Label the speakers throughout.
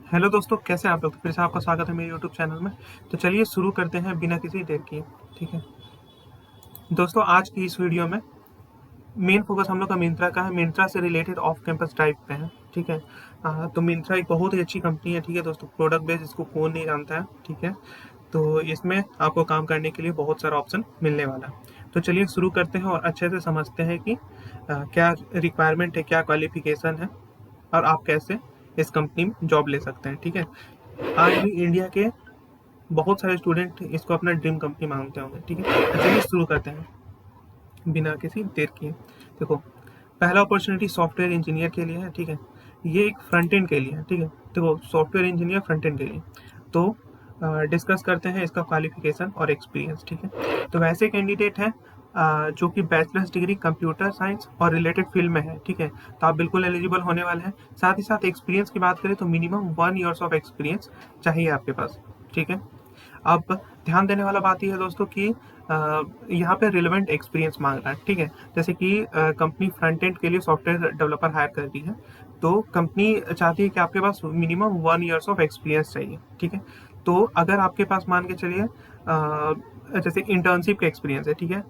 Speaker 1: Hello दोस्तों, कैसे हैं आप लोग। फिर से आपका स्वागत है मेरे यूट्यूब चैनल में। तो चलिए शुरू करते हैं बिना किसी देर किए। ठीक है दोस्तों, आज की इस वीडियो में मेन फोकस हम लोग का मिंत्रा का है। मिंत्रा से रिलेटेड ऑफ कैंपस ड्राइव पे है। ठीक है तो मिंत्रा एक बहुत ही अच्छी कंपनी है। ठीक है दोस्तों, प्रोडक्ट बेस इसको कौन नहीं जानता है। ठीक है, तो इसमें आपको काम करने के लिए बहुत सारा ऑप्शन मिलने वाला है। तो चलिए शुरू करते हैं और अच्छे से समझते हैं कि क्या रिक्वायरमेंट है, क्या क्वालिफिकेशन है और आप कैसे इस कंपनी में जॉब ले सकते हैं। ठीक है, आज भी इंडिया के बहुत सारे स्टूडेंट इसको अपना ड्रीम कंपनी मानते होंगे। ठीक है, तो चलिए शुरू करते हैं बिना किसी देर किए। देखो, पहला अपॉर्चुनिटी सॉफ्टवेयर इंजीनियर के लिए है। ठीक है, ये एक फ्रंट एंड के लिए है। ठीक है, देखो सॉफ्टवेयर इंजीनियर फ्रंट एंड के लिए। तो डिस्कस करते हैं इसका क्वालिफिकेशन और एक्सपीरियंस। ठीक है, तो वैसे कैंडिडेट हैं जो कि बैचलर्स डिग्री कंप्यूटर साइंस और रिलेटेड फील्ड में है। ठीक है, तो आप बिल्कुल एलिजिबल होने वाले हैं। साथ ही साथ एक्सपीरियंस की बात करें तो मिनिमम 1 ईयर्स ऑफ एक्सपीरियंस चाहिए आपके पास। ठीक है, अब ध्यान देने वाला बात यह है दोस्तों कि यहाँ पे रिलेवेंट एक्सपीरियंस मांग रहा है। ठीक है, जैसे कि कंपनी फ्रंट एंड के लिए सॉफ्टवेयर डेवलपर हायर कर रही है, तो कंपनी चाहती है कि आपके पास मिनिमम 1 ईयर्स ऑफ एक्सपीरियंस चाहिए। ठीक है, तो अगर आपके पास मान के चलिए जैसे इंटर्नशिप का एक्सपीरियंस है। ठीक है,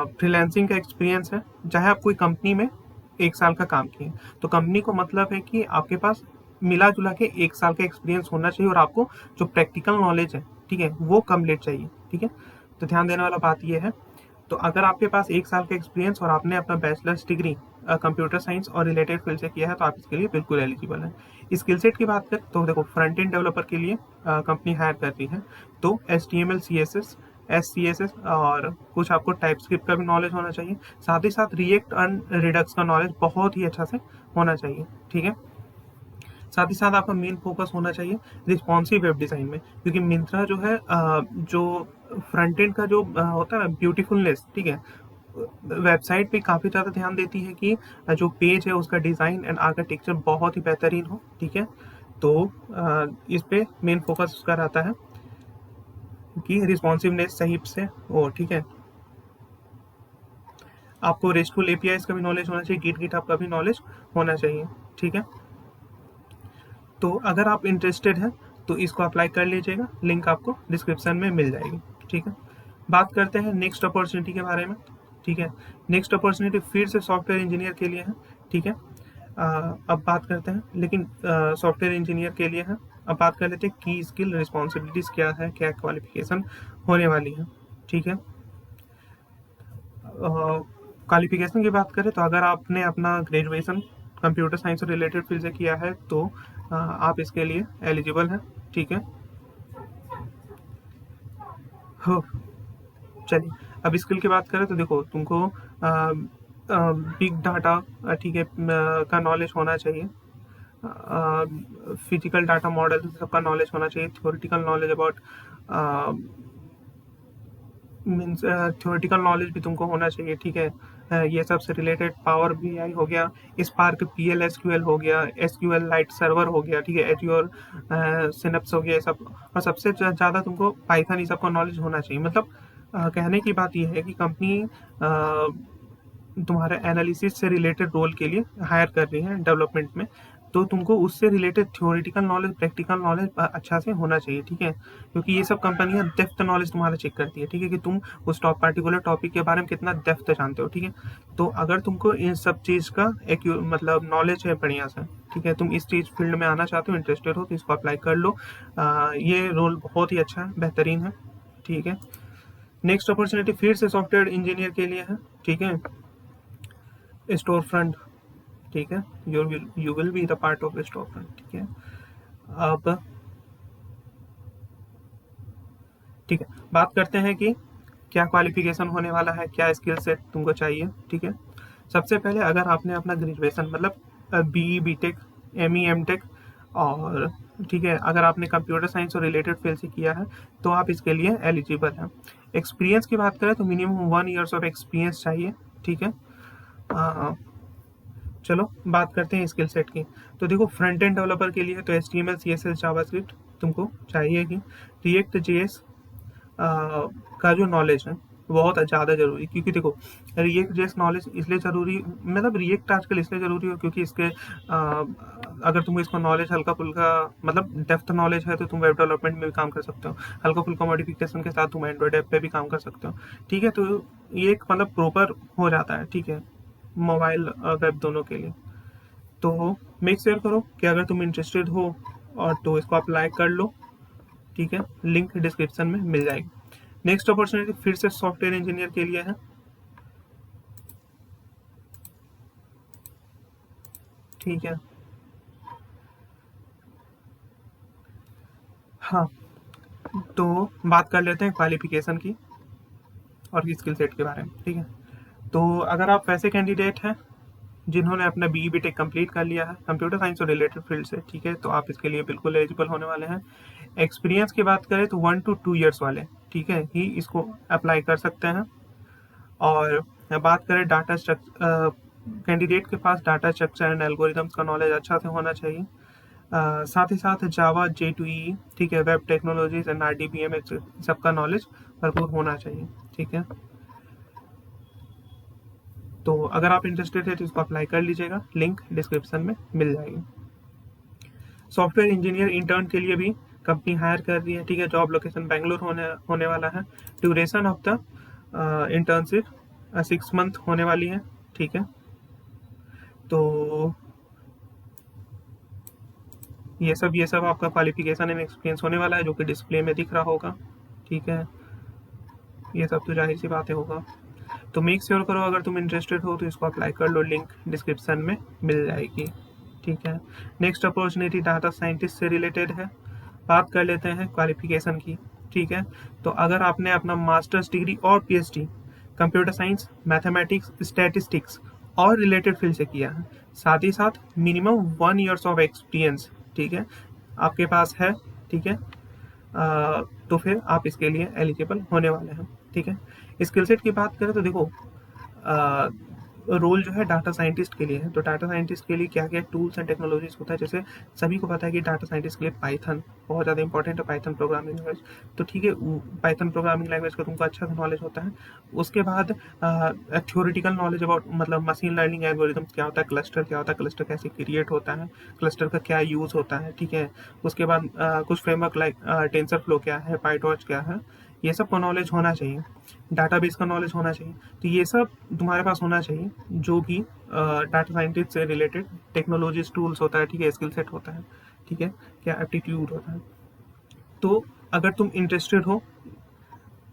Speaker 1: फ्रीलांसिंग का एक्सपीरियंस है, चाहे आप कोई कंपनी में 1 साल का काम किए, तो कंपनी को मतलब है कि आपके पास मिला जुला के 1 साल का एक्सपीरियंस होना चाहिए और आपको जो प्रैक्टिकल नॉलेज है, ठीक है, वो कंप्लीट चाहिए। ठीक है, तो ध्यान देने वाला बात ये है। तो अगर आपके पास 1 साल का एक्सपीरियंस और आपने अपना बैचलर्स डिग्री कंप्यूटर साइंस और रिलेटेड फील्ड से किया है, तो आप इसके लिए बिल्कुल एलिजिबल हैं। स्किल सेट की बात करें तो देखो, फ्रंट एंड डेवलपर के लिए कंपनी हायर कर रही है, तो HTML CSS SCSS और कुछ आपको टाइपस्क्रिप्ट का भी नॉलेज होना चाहिए। साथ ही साथ रिएक्ट एंड रिडक्स का नॉलेज बहुत ही अच्छा से होना चाहिए। ठीक है, साथ ही साथ आपका मेन फोकस होना चाहिए रिस्पॉन्सिव वेब डिज़ाइन में, क्योंकि मिंत्रा जो है जो फ्रंट एंड का जो होता है ना ब्यूटीफुलनेस, ठीक है, वेबसाइट पे काफ़ी ज़्यादा ध्यान देती है कि जो पेज है उसका डिज़ाइन एंड आर्किटेक्चर बहुत ही बेहतरीन हो। ठीक है, तो इस पे मेन फोकस उसका रहता है कि रिस्पॉन्सिवनेस सही से हो। ठीक है, आपको रेस्टफुल एपीआईज का भी नॉलेज होना चाहिए, गिटहब का भी नॉलेज होना चाहिए। ठीक है, तो अगर आप इंटरेस्टेड हैं तो इसको अप्लाई कर लीजिएगा, लिंक आपको डिस्क्रिप्शन में मिल जाएगी। ठीक है, बात करते हैं नेक्स्ट अपॉर्चुनिटी के बारे में। ठीक है, नेक्स्ट अपॉर्चुनिटी फिर से सॉफ्टवेयर इंजीनियर के लिए है। ठीक है, अब बात करते हैं, लेकिन सॉफ्टवेयर इंजीनियर के लिए है। अब बात कर लेते हैं की स्किल रिस्पॉन्सिबिलिटीज़ क्या है, क्या क्वालिफिकेशन होने वाली है। ठीक है, क्वालिफिकेशन की बात करें तो अगर आपने अपना ग्रेजुएशन कंप्यूटर साइंस से रिलेटेड फील्ड से किया है तो आप इसके लिए एलिजिबल हैं। ठीक है, हो चलिए, अब स्किल की बात करें तो देखो तुमको बिग डाटा, ठीक है, का नॉलेज होना चाहिए। फिजिकल डाटा मॉडल सबका नॉलेज होना चाहिए। Theoretical knowledge about means theoretical knowledge भी तुमको होना चाहिए। ठीक है, ये सब से रिलेटेड पावर BI हो गया, स्पार्क PL SQL हो गया, SQL लाइट सर्वर हो गया। ठीक है, एज्योर सिनप्स हो गया, ये सब। और सबसे ज़्यादा तुमको पाइथन ये सब का नॉलेज होना चाहिए। मतलब कहने की बात यह है कि कंपनी तुम्हारे एनालिसिस से रिलेटेड रोल के लिए हायर कर रही है डेवलपमेंट में, तो तुमको उससे related theoretical knowledge, practical knowledge अच्छा से होना चाहिए। ठीक है, क्योंकि ये सब कंपनियां डेप्थ नॉलेज तुम्हारा चेक करती है। ठीक है, कि तुम उस पर्टिकुलर टॉपिक के बारे में कितना डेप्थ जानते हो। ठीक है, तो अगर तुमको इन सब चीज़ का एक मतलब नॉलेज है बढ़िया से, ठीक है, तुम इस चीज़ फील्ड में आना चाहते हो, इंटरेस्टेड हो, तो इसको अप्लाई कर लो। ये रोल बहुत ही अच्छा है, बेहतरीन है। ठीक है, नेक्स्ट अपॉर्चुनिटी फिर से सॉफ्टवेयर इंजीनियर के लिए है। ठीक है, स्टोर फ्रंट। ठीक है, you will be the part of store front. ठीक है, अब ठीक है, बात करते हैं कि क्या क्वालिफिकेशन होने वाला है, क्या स्किल सेट तुमको चाहिए। ठीक है, सबसे पहले अगर आपने अपना ग्रेजुएशन मतलब BE BTech ME MTech और ठीक है, अगर आपने कंप्यूटर साइंस और रिलेटेड फील्ड से किया है तो आप इसके लिए एलिजिबल हैं। एक्सपीरियंस की बात करें तो मिनिमम 1 ईयर्स ऑफ एक्सपीरियंस चाहिए। ठीक है, चलो बात करते हैं स्किल सेट की। तो देखो, फ्रंट एंड डेवलपर के लिए तो HTML CSS जावास्क्रिप्ट तुमको चाहिए ही। React JS का जो नॉलेज है, बहुत ज़्यादा ज़रूरी, क्योंकि देखो रिएक्ट जेएस नॉलेज इसलिए ज़रूरी, मतलब रिएक्ट आजकल इसलिए ज़रूरी हो क्योंकि इसके अगर तुम इसको नॉलेज हल्का फुल्का, मतलब डेप्थ नॉलेज है तो तुम वेब डेवलपमेंट में भी काम कर सकते हो, हल्का फुल्का मॉडिफिकेशन के साथ तुम एंड्रॉइड ऐप पे भी काम कर सकते हो, ठीक है। तो ये एक मतलब प्रॉपर हो जाता है, ठीक है, मोबाइल वेब दोनों के लिए। तो मेक श्योर करो कि अगर तुम इंटरेस्टेड हो और तो इसको अप्लाई कर लो, ठीक है, लिंक डिस्क्रिप्शन में मिल जाएगी। नेक्स्ट अपॉर्चुनिटी फिर से सॉफ्टवेयर इंजीनियर के लिए है, ठीक है। हाँ, तो बात कर लेते हैं क्वालिफिकेशन की और स्किल सेट के बारे में, ठीक है। तो अगर आप वैसे कैंडिडेट हैं जिन्होंने अपना बीई बीटेक कंप्लीट कर लिया है कंप्यूटर साइंस और रिलेटेड फील्ड से, ठीक है, तो आप इसके लिए बिल्कुल एलिजिबल होने वाले हैं। एक्सपीरियंस की बात करें तो 1 to 2 ईयर्स वाले, ठीक है, ही इसको अप्लाई कर सकते हैं। और बात करें डाटा स्ट्रक्चर, कैंडिडेट के पास डाटा स्ट्रक्चर एंड एल्गोरिदम्स का नॉलेज अच्छा से होना चाहिए। साथ ही साथ जावा J2EE, ठीक है, वेब टेक्नोलॉजीज एंड RDBM सबका नॉलेज भरपूर होना चाहिए, ठीक है। तो अगर आप इंटरेस्टेड है तो इसको अप्लाई कर लीजिएगा, लिंक डिस्क्रिप्शन में मिल जाएगी। सॉफ्टवेयर इंजीनियर इंटर्न के लिए भी कंपनी हायर कर रही है, ठीक है। जॉब लोकेशन बेंगलोर होने वाला है। Duration of the internship 6 month होने वाली है, ठीक है। तो ये सब आपका क्वालिफिकेशन एंड एक्सपीरियंस होने वाला है, जो कि डिस्प्ले में दिख रहा होगा, ठीक है। ये सब तो जाहिर सी बातें होगा। तो मेक श्योर करो अगर तुम इंटरेस्टेड हो तो इसको अप्लाई कर लो, लिंक डिस्क्रिप्शन में मिल जाएगी, ठीक है। नेक्स्ट अपॉर्चुनिटी डाटा साइंटिस्ट से रिलेटेड है। बात कर लेते हैं क्वालिफिकेशन की, ठीक है। तो अगर आपने अपना मास्टर्स डिग्री और PhD computer science, mathematics, statistics और रिलेटेड फील्ड से किया है, साथ ही साथ मिनिमम 1 ईयर्स ऑफ एक्सपीरियंस, ठीक है, आपके पास है, ठीक है, तो फिर आप इसके लिए एलिजिबल होने वाले हैं, ठीक है। स्किल सेट की बात करें तो देखो रोल जो है डाटा साइंटिस्ट के लिए है। तो डाटा साइंटिस्ट के लिए क्या क्या टूल्स एंड टेक्नोलॉजीज होता है, जैसे सभी को पता है कि डाटा साइंटिस्ट के लिए पाइथन बहुत ज़्यादा इंपॉर्टेंट है, पाइथन प्रोग्रामिंग लैंग्वेज। तो ठीक है, पाइथन प्रोग्रामिंग लैंग्वेज का तुमको अच्छा सा नॉलेज होता है। उसके बाद थ्योरेटिकल नॉलेज अबाउट, मतलब मशीन लर्निंग एल्गोरिथम्स क्या होता है, क्लस्टर क्या होता है, क्लस्टर कैसे क्रिएट होता है, क्लस्टर का क्या यूज़ होता है, ठीक है। उसके बाद कुछ फ्रेमवर्क लाइक टेंसर फ्लो क्या है, पाइटॉर्च क्या है, ये सब का नॉलेज होना चाहिए। डाटाबेस का नॉलेज होना चाहिए। तो ये सब तुम्हारे पास होना चाहिए, जो भी डाटा साइंटिस्ट से रिलेटेड टेक्नोलॉजीज टूल्स होता है, ठीक है, स्किल सेट होता है, ठीक है, क्या एप्टीट्यूड होता है। तो अगर तुम इंटरेस्टेड हो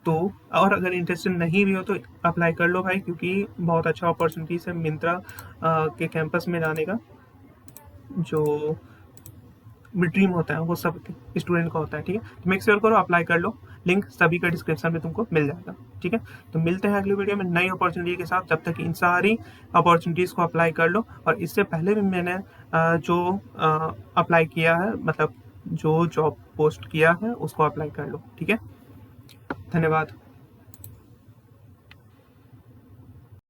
Speaker 1: तो, और अगर इंटरेस्टेड नहीं भी हो तो अप्लाई कर लो भाई, क्योंकि बहुत अच्छा अपॉर्चुनिटीज है मिंत्रा के कैंपस में जाने का। जो ड्रीम होता है वो सब स्टूडेंट का होता है, ठीक है। तो मेक श्योर करो अप्लाई कर लो, लिंक सभी का डिस्क्रिप्शन में तुमको मिल जाएगा, ठीक है। तो मिलते हैं अगली वीडियो में नई अपॉर्चुनिटी के साथ। जब तक इन सारी अपॉर्चुनिटीज़ को अप्लाई कर लो, और इससे पहले भी मैंने जो अप्लाई किया है, मतलब जो जॉब पोस्ट किया है उसको अप्लाई कर लो, ठीक है। धन्यवाद।